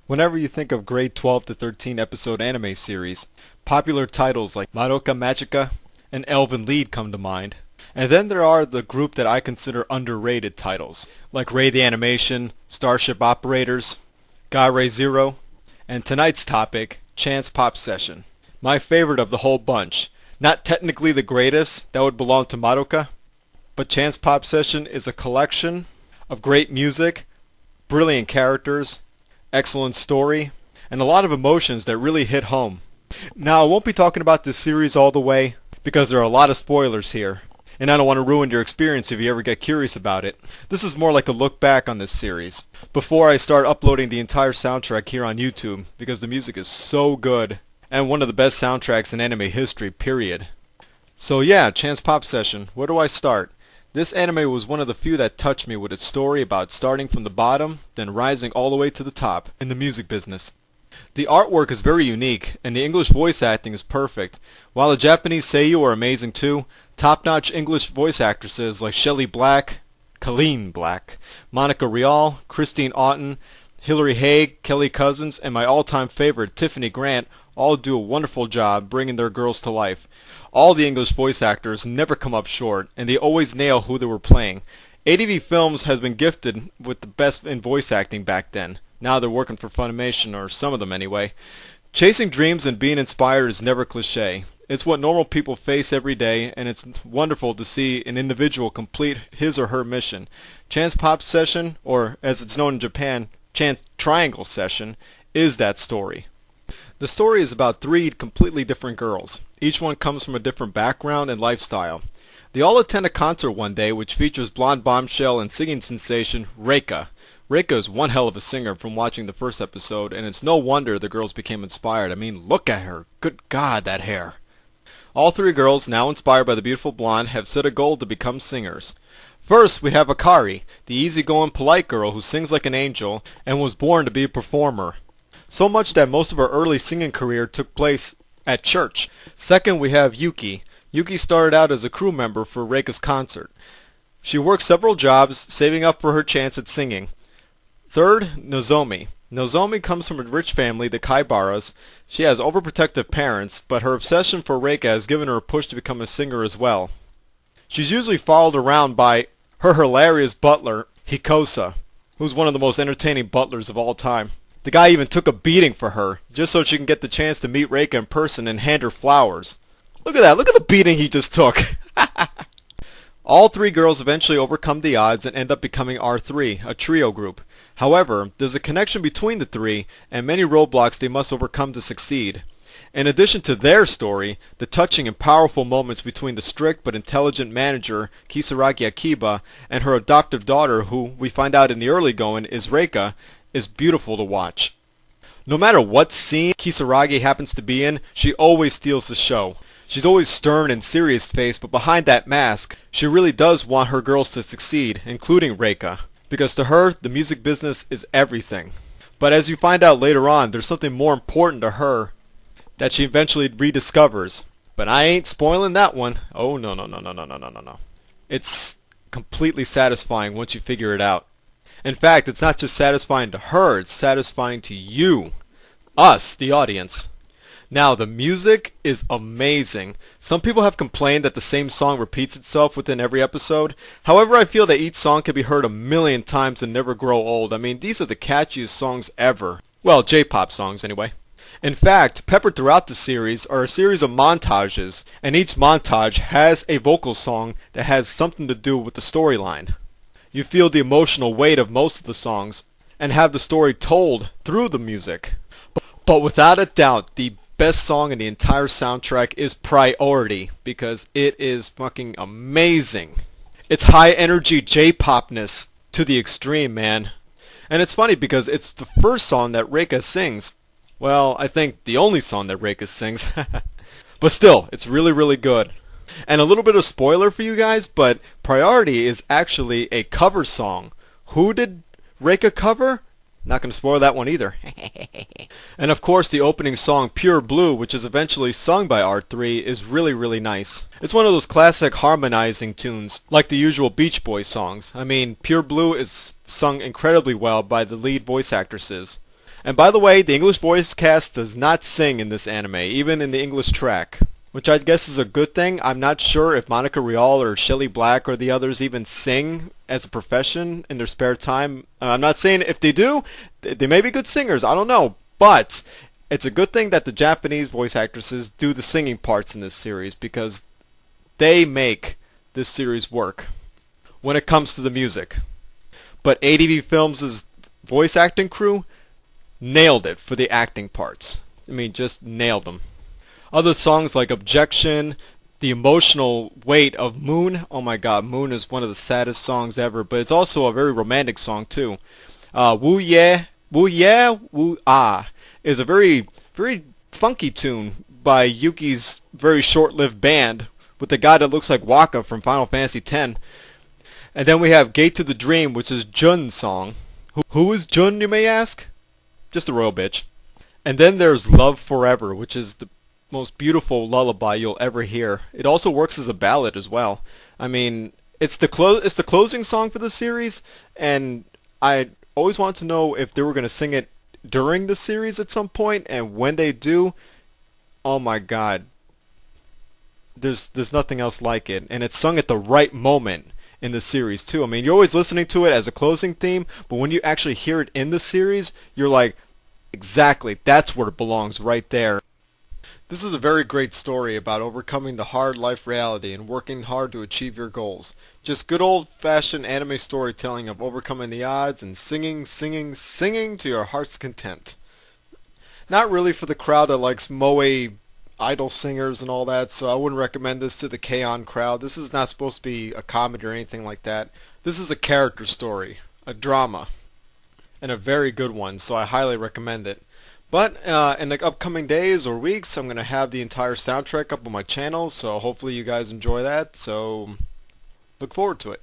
Whenever you think of great 12 to 13 episode anime series, popular titles like Madoka Magica and Elven Lied come to mind. And then there are the group that I consider underrated titles, like Ray the Animation, Starship Operators, Garay Zero, and tonight's topic, Chance Pop Session. My favorite of the whole bunch. Not technically the greatest, that would belong to Madoka, but Chance Pop Session is a collection of great music, brilliant characters, excellent story, and a lot of emotions that really hit home. Now, I won't be talking about this series all the way because there are a lot of spoilers here, and I don't want to ruin your experience if you ever get curious about it. This is more like a look back on this series before I start uploading the entire soundtrack here on YouTube, because the music is so good and one of the best soundtracks in anime history, period. So yeah, Chance Pop Session. Where do I start? This anime was one of the few that touched me with its story about starting from the bottom, then rising all the way to the top in the music business. The artwork is very unique, and the English voice acting is perfect. While the Japanese seiyuu are amazing too, top-notch English voice actresses like Shelley Black, Colleen Black, Monica Rial, Christine Otten, Hilary Haig, Kelly Cousins, and my all-time favorite, Tiffany Grant, all do a wonderful job bringing their girls to life. All the English voice actors never come up short, and they always nail who they were playing. ADV Films has been gifted with the best in voice acting back then. Now they're working for Funimation, or some of them anyway. Chasing dreams and being inspired is never cliché. It's what normal people face every day, and it's wonderful to see an individual complete his or her mission. Chance Pop Session, or as it's known in Japan, Chance Triangle Session, is that story. The story is about three completely different girls. Each one comes from a different background and lifestyle. They all attend a concert one day which features blonde bombshell and singing sensation Reika. Reika is one hell of a singer from watching the first episode, and it's no wonder the girls became inspired. I mean, look at her. Good God, that hair. All three girls, now inspired by the beautiful blonde, have set a goal to become singers. First, we have Akari, the easygoing, polite girl who sings like an angel and was born to be a performer. So much that most of her early singing career took place at church. Second, we have Yuki. Yuki started out as a crew member for Reika's concert. She worked several jobs, saving up for her chance at singing. Third, Nozomi. Nozomi comes from a rich family, the Kaibaras. She has overprotective parents, but her obsession for Reika has given her a push to become a singer as well. She's usually followed around by her hilarious butler, Hikosa, who's one of the most entertaining butlers of all time. The guy even took a beating for her, just so she can get the chance to meet Reika in person and hand her flowers. Look at that, look at the beating he just took. All three girls eventually overcome the odds and end up becoming R3, a trio group. However, there's a connection between the three, and many roadblocks they must overcome to succeed. In addition to their story, the touching and powerful moments between the strict but intelligent manager, Kisaragi Akiba, and her adoptive daughter, who we find out in the early going is Reika, is beautiful to watch. No matter what scene Kisaragi happens to be in, she always steals the show. She's always stern and serious-faced, but behind that mask, she really does want her girls to succeed, including Reika, because to her, the music business is everything. But as you find out later on, there's something more important to her that she eventually rediscovers. But I ain't spoiling that one. Oh, no. It's completely satisfying once you figure it out. In fact, it's not just satisfying to her, it's satisfying to you, us, the audience. Now, the music is amazing. Some people have complained that the same song repeats itself within every episode. However, I feel that each song can be heard a million times and never grow old. I mean, these are the catchiest songs ever. Well, J-pop songs anyway. In fact, peppered throughout the series are a series of montages, and each montage has a vocal song that has something to do with the storyline. You feel the emotional weight of most of the songs, and have the story told through the music. But without a doubt, the best song in the entire soundtrack is Priority, because it is fucking amazing. It's high energy J-popness to the extreme, man. And it's funny because it's the first song that Reika sings. Well, I think the only song that Reika sings. But still, it's really, really good. And a little bit of spoiler for you guys, but Priority is actually a cover song. Who did Reika cover? Not going to spoil that one either. And of course the opening song Pure Blue, which is eventually sung by R3, is really, really nice. It's one of those classic harmonizing tunes, like the usual Beach Boys songs. I mean, Pure Blue is sung incredibly well by the lead voice actresses. And by the way, the English voice cast does not sing in this anime, even in the English track, which I guess is a good thing. I'm not sure if Monica Rial or Shelley Black or the others even sing as a profession in their spare time. I'm not saying if they do, they may be good singers. I don't know. But it's a good thing that the Japanese voice actresses do the singing parts in this series because they make this series work when it comes to the music. But ADV Films' voice acting crew nailed it for the acting parts. I mean, just nailed them. Other songs like Objection, the emotional weight of Moon. Oh my god, Moon is one of the saddest songs ever, but it's also a very romantic song too. Woo Yeah, Woo Ah is a very, very funky tune by Yuki's very short-lived band with the guy that looks like Waka from Final Fantasy X. And then we have Gate to the Dream, which is Jun's song. Who is Jun, you may ask? Just a royal bitch. And then there's Love Forever, which is the most beautiful lullaby you'll ever hear. It also works as a ballad as well. I mean, it's the closing song for the series, and I always wanted to know if they were going to sing it during the series at some point, and when they do, oh my god, there's nothing else like it, and it's sung at the right moment in the series too. I mean, you're always listening to it as a closing theme, but when you actually hear it in the series, you're like, exactly, that's where it belongs, right there. This is a very great story about overcoming the hard life reality and working hard to achieve your goals. Just good old-fashioned anime storytelling of overcoming the odds and singing, singing, singing to your heart's content. Not really for the crowd that likes moe idol singers and all that, so I wouldn't recommend this to the K-On crowd. This is not supposed to be a comedy or anything like that. This is a character story, a drama, and a very good one, so I highly recommend it. But in the upcoming days or weeks, I'm going to have the entire soundtrack up on my channel, so hopefully you guys enjoy that, so look forward to it.